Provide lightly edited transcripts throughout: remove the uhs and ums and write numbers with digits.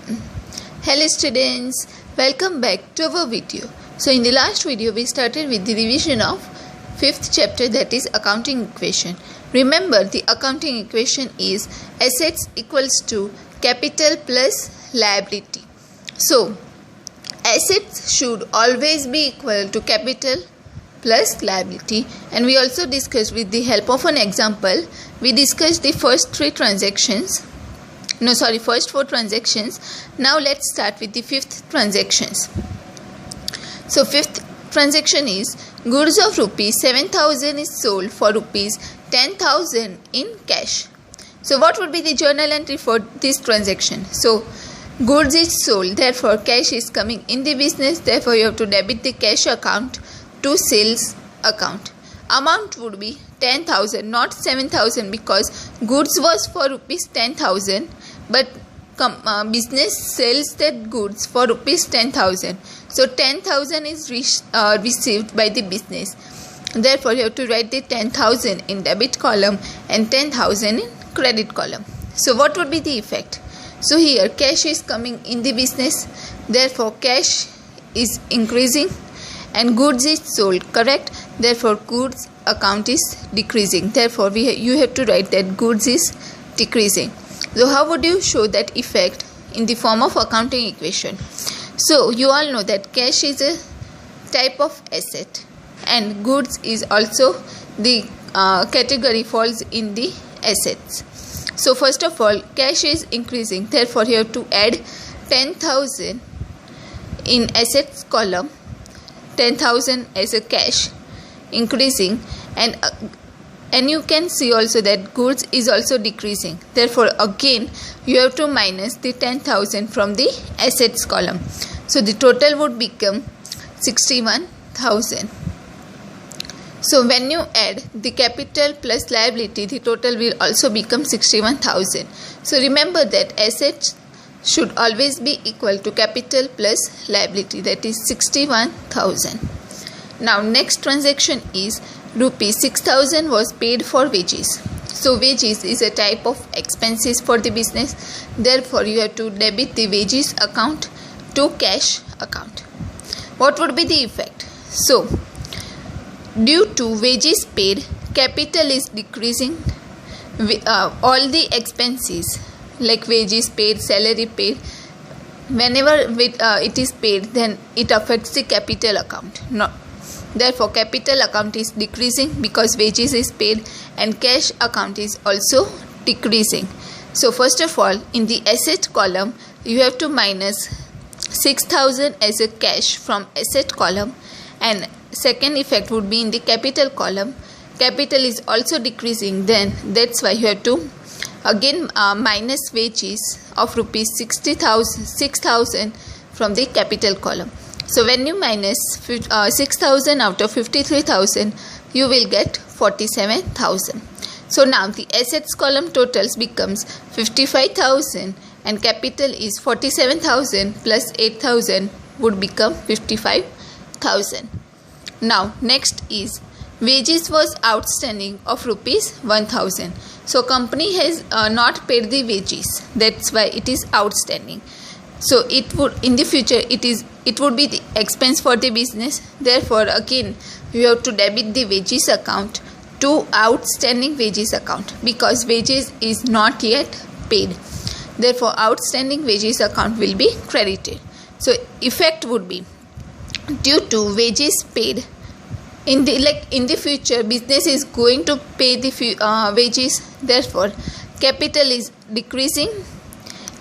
Hello students, welcome back to our video. So in the last video we started with the revision of 5th chapter, that is accounting equation. Remember, the accounting equation is assets equals to capital plus liability. So assets should always be equal to capital plus liability, and we also discussed with the help of an example, we discussed the first four transactions. Now let's start with the fifth transactions. So fifth transaction is goods of rupees 7,000 is sold for rupees 10,000 in cash. So what would be the journal entry for this transaction? So goods is sold, therefore cash is coming in the business, therefore you have to debit the cash account to sales account. Amount would be 10,000, not 7,000, because goods was for rupees 10,000, but business sells that goods for rupees 10,000. So 10,000 is received by the business. Therefore, you have to write the 10,000 in debit column and 10,000 in credit column. So what would be the effect? So here cash is coming in the business, therefore cash is increasing, and goods is sold, correct? Therefore goods account is decreasing. Therefore you have to write that goods is decreasing. So how would you show that effect in the form of accounting equation? So you all know that cash is a type of asset and goods is also the category falls in the assets. So first of all, cash is increasing, therefore you have to add 10,000 in assets column, 10,000 as a cash increasing, and you can see also that goods is also decreasing. Therefore again you have to minus the 10,000 from the assets column. So the total would become 61,000. So when you add the capital plus liability, the total will also become 61,000. So remember that assets should always be equal to capital plus liability, that is 61,000. Now next transaction is rupees 6,000 was paid for wages. So wages is a type of expenses for the business, therefore you have to debit the wages account to cash account. What would be the effect? So due to wages paid, capital is decreasing. All the expenses like wages paid, salary paid, whenever it is paid, then it affects the capital account. Therefore capital account is decreasing because wages is paid, and cash account is also decreasing. So first of all, in the asset column you have to minus 6,000 as a cash from asset column, and second effect would be in the capital column. Capital is also decreasing, then that's why you have to again minus wages of rupees 6,000 from the capital column. So when you minus 6,000 out of 53,000, you will get 47,000. So now the assets column totals becomes 55,000 and capital is 47,000 plus 8,000 would become 55,000. Now next is wages was outstanding of rupees 1,000. So company has not paid the wages, that's why it is outstanding. So it would in the future it would be the expense for the business, therefore again you have to debit the wages account to outstanding wages account because wages is not yet paid. Therefore outstanding wages account will be credited. So effect would be due to wages paid, in the future business is going to pay the wages, therefore capital is decreasing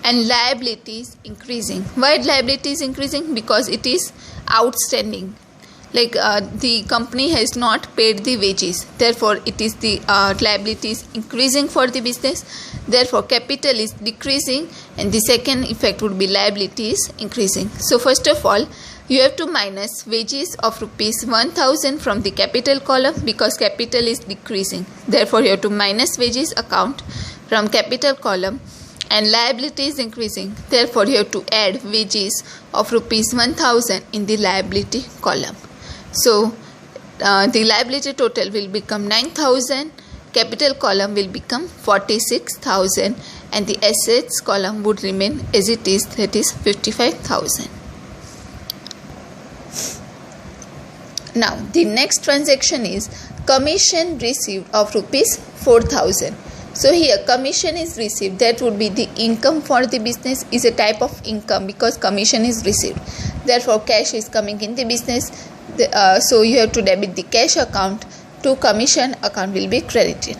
and liability is increasing. Why liability is increasing? Because it is outstanding, the company has not paid the wages, therefore it is the liability is increasing for the business, therefore capital is decreasing, and the second effect would be liability is increasing. So first of all, you have to minus wages of rupees 1,000 from the capital column because capital is decreasing, therefore you have to minus wages account from capital column, and liability is increasing, therefore you have to add wages of rupees 1,000 in the liability column. So the liability total will become 9,000 capital column will become 46,000 and the assets column would remain as it is, that is 55,000. Now the next transaction is commission received of rupees 4,000. So here commission is received, that would be the income for the business, is a type of income because commission is received. Therefore cash is coming in the business, so you have to debit the cash account to commission account will be credited.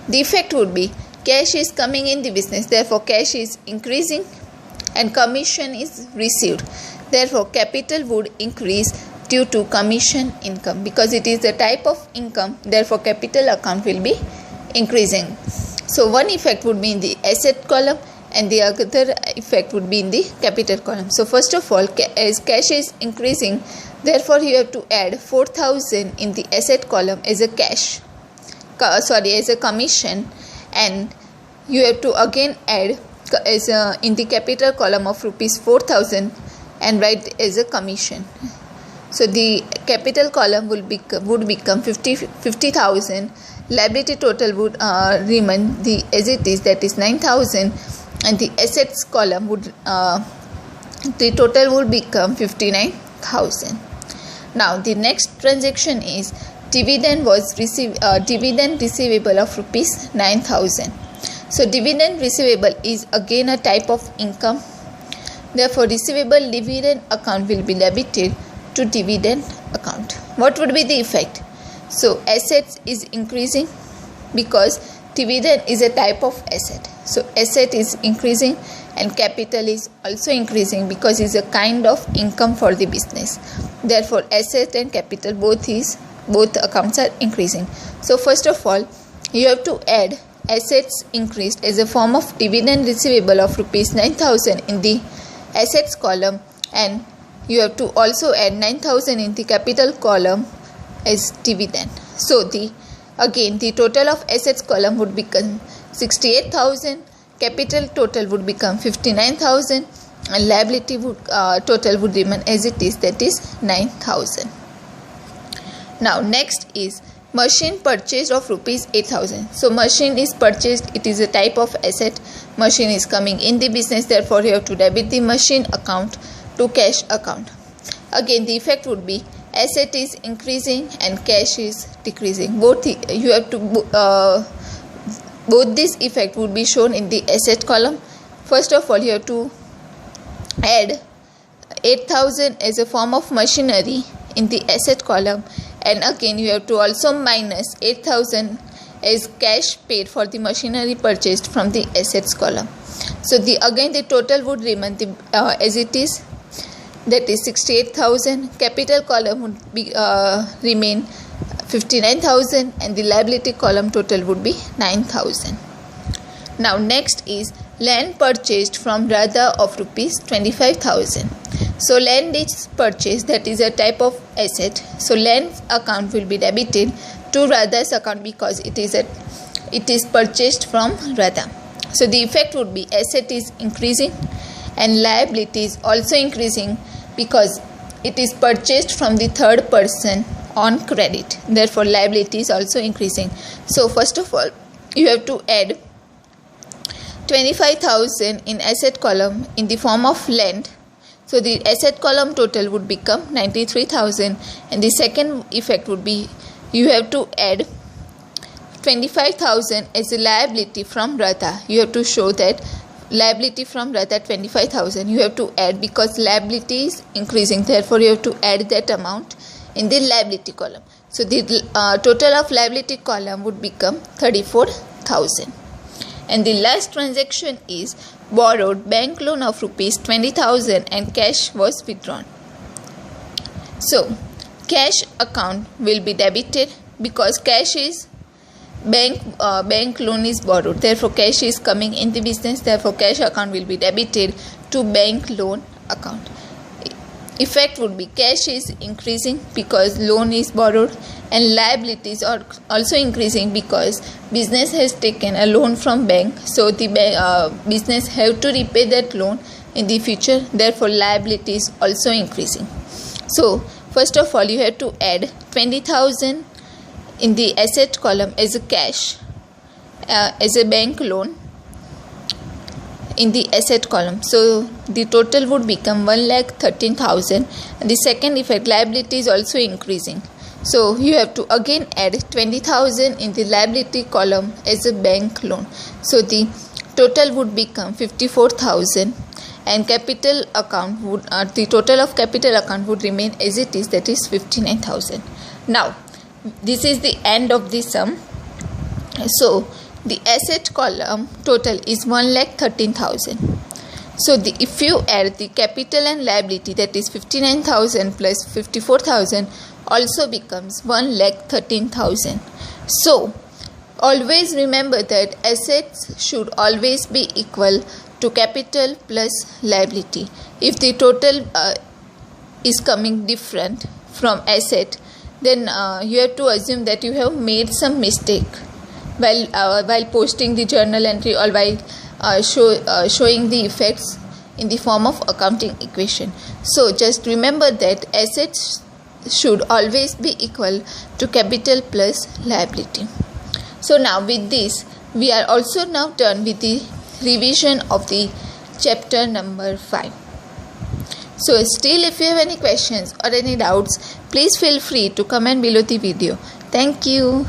The effect would be cash is coming in the business, therefore cash is increasing and commission is received, therefore capital would increase due to commission income because it is a type of income, therefore capital account will be increasing. So one effect would be in the asset column and the other effect would be in the capital column. So first of all, as cash is increasing, therefore you have to add 4,000 in the asset column as a as a commission, and you have to again add as in the capital column of rupees 4,000 and write as a commission. So the capital column would become 50,000. Liability total would remain as it is, that is 9,000, and the assets column would the total would become 59,000. Now the next transaction is dividend receivable of rupees 9,000. So dividend receivable is again a type of income. Therefore receivable dividend account will be debited to dividend account. What would be the effect? So assets is increasing because dividend is a type of asset. So asset is increasing and capital is also increasing because it's a kind of income for the business. Therefore asset and capital both accounts are increasing. So first of all, you have to add assets increased as a form of dividend receivable of rupees 9,000 in the assets column, and you have to also add 9,000 in the capital column as dividend. So the total of assets column would become 68,000, capital total would become 59,000, and liability total would remain as it is, that is 9,000. Now next is machine purchased of rupees 8,000. So machine is purchased, it is a type of asset. Machine is coming in the business, therefore you have to debit the machine account to cash account. Again the effect would be asset is increasing and cash is decreasing. Both this effect would be shown in the asset column. First of all, you have to add 8,000 as a form of machinery in the asset column, and again you have to also minus 8,000 as cash paid for the machinery purchased from the assets column. So the total would remain as it is, that is 68,000. Capital column would be remain 59,000 and the liability column total would be 9,000. Now next is land purchased from Radha of rupees 25,000. So land is purchased, that is a type of asset. So land account will be debited to Radha's account because it is purchased from Radha. So the effect would be asset is increasing and liability is also increasing because it is purchased from the third person on credit. Therefore liability is also increasing. So first of all, you have to add 25,000 in asset column in the form of land. So the asset column total would become 93,000, and the second effect would be you have to add 25,000 as a liability from Radha. You have to show that liability from Radha 25,000 you have to add because liability is increasing, therefore you have to add that amount in the liability column. So the total of liability column would become 34,000. And the last transaction is borrowed bank loan of rupees 20,000 and cash was withdrawn. So cash account will be debited because cash is bank loan is borrowed, therefore cash is coming in the business, therefore cash account will be debited to bank loan account. Effect would be cash is increasing because loan is borrowed, and liabilities are also increasing because business has taken a loan from bank, so the business have to repay that loan in the future, therefore liability is also increasing. So first of all, you have to add 20,000 in the asset column as a cash as a bank loan in the asset column. So the total would become 1,13,000, and the second effect, liability is also increasing. So you have to again add 20,000 in the liability column as a bank loan. So the total would become 54,000, and capital account would the total of capital account would remain as it is, that is 59,000. Now this is the end of the sum. So the asset column total is 1,13,000. So if you add the capital and liability, that is 59,000 plus 54,000, also becomes 1,13,000. So always remember that assets should always be equal to capital plus liability. If the total is coming different from asset, then you have to assume that you have made some mistake while posting the journal entry, or while showing the effects in the form of accounting equation. So just remember that assets should always be equal to capital plus liability. So now with this, we are also now done with the revision of the chapter number 5. So still, if you have any questions or any doubts, please feel free to comment below the video. Thank you.